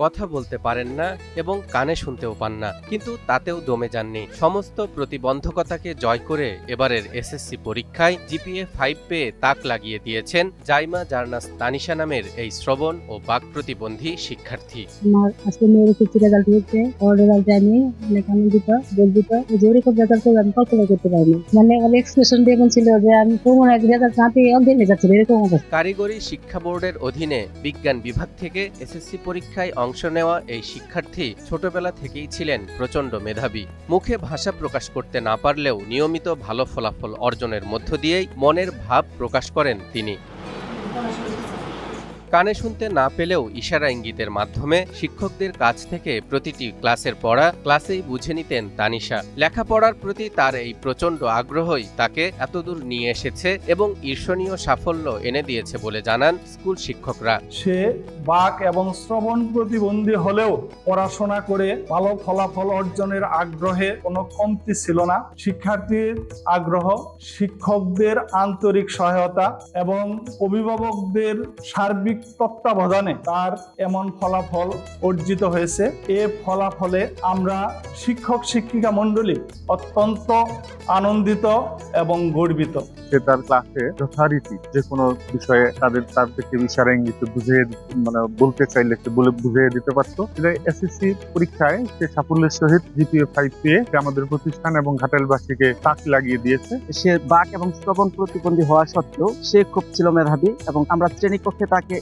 কথা বলতে পারেন না এবং কানে শুনতেও পান না, কিন্তু তাতেও দমে যাননি। সমস্ত প্রতিবন্ধকতাকে জয় করে এবারের এসএসসি পরীক্ষায় জিপিএ 5 পেয়ে তাক লাগিয়ে দিয়েছেন জাইমা জার্নাস তানিশা নামের এই শ্রবণ ও বাক প্রতিবন্ধী শিক্ষার্থী। আমার আজকে মেয়ের কিছু রেজাল্ট হয়েছে, ওর রেজাল্ট জানি অনেক আনন্দিত, গর্বিত। যে ওরকম রেজাল্ট করে আমি কল্পনা করতে পারিনি। মানে ওর এক্সপ্রেশন দেখুন ছিল যে আমি কোনো এক রেজাল্ট না পেয়ে অজ্ঞান হয়ে যাচ্ছিল, এরকম অবস্থা। কারিগরি শিক্ষা বোর্ডের অধীনে বিজ্ঞান বিভাগ থেকে এসএসসি পরীক্ষায় অংশ নেওয়া এই শিক্ষার্থী ছোটবেলা থেকেই ছিলেন প্রচণ্ড মেধাবী। মুখে ভাষা প্রকাশ করতে না পারলেও নিয়মিত ভালো ফলাফল অর্জনের মধ্য দিয়েই মনের ভাব প্রকাশ করেন তিনি। কানে শুনতে না পেলেও ইশারা ইঙ্গিতের মাধ্যমে শিক্ষকদের কাছ থেকে প্রতিটি ক্লাসের পড়া ক্লাসেই বুঝে নিতেন তানিশা। লেখাপড়ার প্রতি তার এই প্রচণ্ড আগ্রহই তাকে এতদূর নিয়ে এসেছে এবং ঈর্ষণীয় সাফল্য এনে দিয়েছে বলে জানান স্কুল শিক্ষকরা। সে বাক এবং শ্রবণ প্রতিবন্ধী হলেও পড়াশোনা করে ভালো ফলাফল অর্জনের আগ্রহে কোনো কমতি ছিল না। শিক্ষার্থীর আগ্রহ, শিক্ষকদের আন্তরিক সহায়তা এবং অভিভাবকদের সার্বিক তত্ত্বাবধানে তার এমন ফলাফল অর্জিত হয়েছে। এ ফলাফলে আমরা শিক্ষক শিক্ষিকা মণ্ডলী অত্যন্ত আনন্দিত এবং গর্বিত। সে তার ক্লাসে যথারীতি যে কোনো বিষয়ে তার থেকে ইশারা ইঙ্গিতে বুঝিয়ে বলতে চাইলে সে বলে বুঝিয়ে দিতে পারতো। এসএসসি পরীক্ষায় সে সাফল্যের সহিত জিপিএ 5 পেয়ে আমাদের প্রতিষ্ঠান এবং ঘাটাইলবাসীকে তাক লাগিয়ে দিয়েছে। সে বাক এবং শ্রবণ প্রতিবন্ধী হওয়া সত্ত্বেও সে খুব ছিল মেধাবী এবং আমরা শ্রেণীকক্ষে তাকে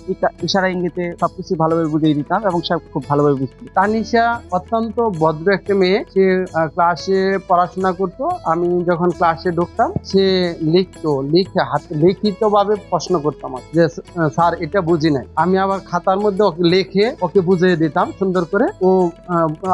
ইশারা ইঙ্গিতে সবকিছু ভালোভাবে বুঝিয়ে দিতাম এবং সে খুব ভালোভাবে বুঝত। তানিশা অত্যন্ত ভদ্র একটা মেয়ে। সে ক্লাসে পড়াশোনা করতো। আমি যখন ক্লাসে ঢুকতাম সে লিখিতভাবে প্রশ্ন করতাম যে স্যার এটা বুঝি নাই। আমি আবার খাতার মধ্যে লিখে ওকে বুঝিয়ে দিতাম সুন্দর করে। ও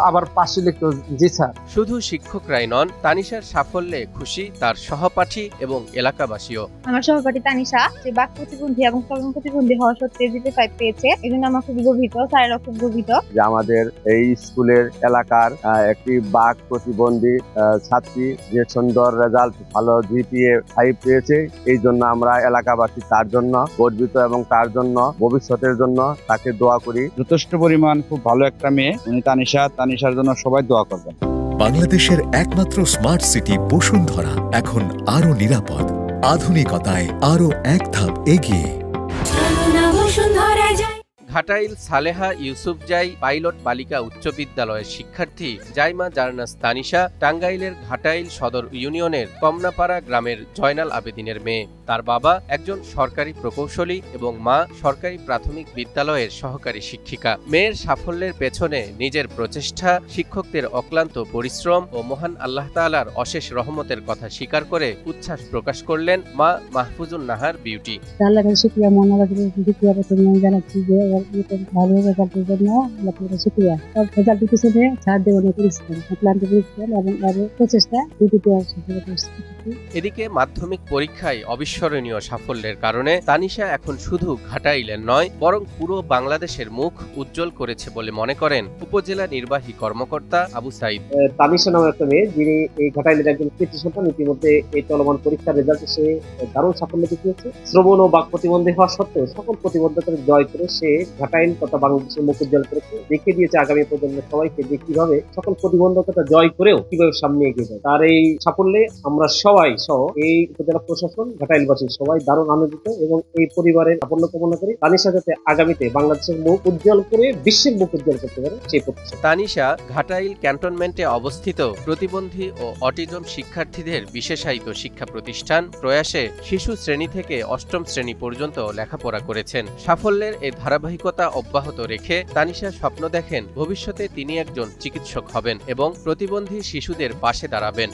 আবার পাশে লিখতো জি স্যার। শুধু শিক্ষকরাই নন, তানিশার সাফল্যে খুশি তার সহপাঠী এবং এলাকাবাসীও। আমার সহপাঠী তানিশা যে বাক প্রতিবন্ধী এবং শ্রবণ প্রতিবন্ধী হওয়া সত্ত্বেও জিপিএ 5 পেয়েছে, এজন্য আমার খুব গর্বিত, স্যারেরা খুব গর্বিত। যে আমাদের এই স্কুলের এলাকার একটি বাক প্রতিবন্ধী ছাত্রী যে সুন্দর রেজাল্ট, ভালো জিপিএ 5 পেয়েছে, এই জন্য আমরা এলাকাবাসী তার জন্য গর্বিত এবং তার জন্য ভবিষ্যতের জন্য তাকে দোয়া করি। যথেষ্ট পরিমাণ খুব ভালো একটা মেয়ে উনি তানিশার জন্য সবাই দোয়া করবেন। বাংলাদেশের একমাত্র স্মার্ট সিটি বসুন্ধরা এখন আরো নিরাপদ, আধুনিকতায় আরো এক ধাপ এগিয়ে। ঘাটাইল সালেহা ইউসুফজাই পাইলট বালিকা উচ্চ বিদ্যালয়ের শিক্ষার্থী জাইমা জার্নাস তানিশা টাঙ্গাইলের ঘাটাইল সদর ইউনিয়নের কমনাপাড়া গ্রামের জয়নাল আবেদিনের মেয়ে। তার বাবা একজন সরকারি প্রকৌশলী এবং মা সরকারি প্রাথমিক বিদ্যালয়ের সহকারী শিক্ষিকা। মেয়ের সাফল্যের পেছনে নিজের প্রচেষ্টা, শিক্ষকদের অক্লান্ত পরিশ্রম ও মহান আল্লাহ তাআলার অশেষ রহমতের কথা স্বীকার করে উচ্ছ্বাস প্রকাশ করলেন মা মাহফুজুন নাহার বিউটি। ভালো রেজাল্টের জন্য শুক্রিয়া। রেজাল্ট পিছনে সাহায্য করেছিলেন ক্লান্ত পরিশ্রম এবং প্রচেষ্টা দুটিতে। এদিকে মাধ্যমিক পরীক্ষায় অবিস্মরণীয় সাফল্যের কারণে তানিশা এখন শুধু ঘাটাইলের নয় বরং পুরো বাংলাদেশের মুখ উজ্জ্বল করেছে বলে মনে করেন উপজেলা নির্বাহী কর্মকর্তা আবু সাইদ। তানিশা নামের একটা মেয়ে, যিনি এই ঘাটাইলের একজন কৃতি সন্তান, ইতিমধ্যে এই চলমান পরীক্ষার রেজাল্টে সে দারুণ সাফল্য দেখিয়েছে। শ্রবণ ও বাক প্রতিবন্ধী হওয়া সত্ত্বেও সকল প্রতিবন্ধকতা জয় করে সে ঘাটাইল তথা বাংলাদেশের মুখ উজ্জ্বল করেছে, দেখিয়ে দিয়েছে আগামী প্রজন্মের সবাইকে যে কিভাবে সকল প্রতিবন্ধকতা জয় করেও কিভাবে সামনে এগিয়ে যায়। তার এই সাফল্যে আমরা সবাই সহ এই উপজেলা প্রশাসন, ঘাটাইলবাসী সবাই দারুণ আনন্দিত এবং এই পরিবারের সাফল্য কামনা করি। তানিশা যাতে আগামীতে বাংলাদেশের মুখ উজ্জ্বল করে বিশ্বের মুখ উজ্জ্বল করতে পারে সেই প্রত্যাশা। তানিশা ঘাটাইল ক্যান্টনমেন্টে অবস্থিত প্রতিবন্ধী ও অটিজম শিক্ষার্থীদের বিশেষায়িত শিক্ষা প্রতিষ্ঠান প্রয়াসে শিশু শ্রেণী থেকে অষ্টম শ্রেণী পর্যন্ত লেখাপড়া করেছেন। সাফল্যের এই ধারাবাহিকতা অব্যাহত রেখে তানিশা স্বপ্ন দেখেন ভবিষ্যতে তিনি একজন চিকিৎসক হবেন এবং প্রতিবন্ধী শিশুদের পাশে দাঁড়াবেন।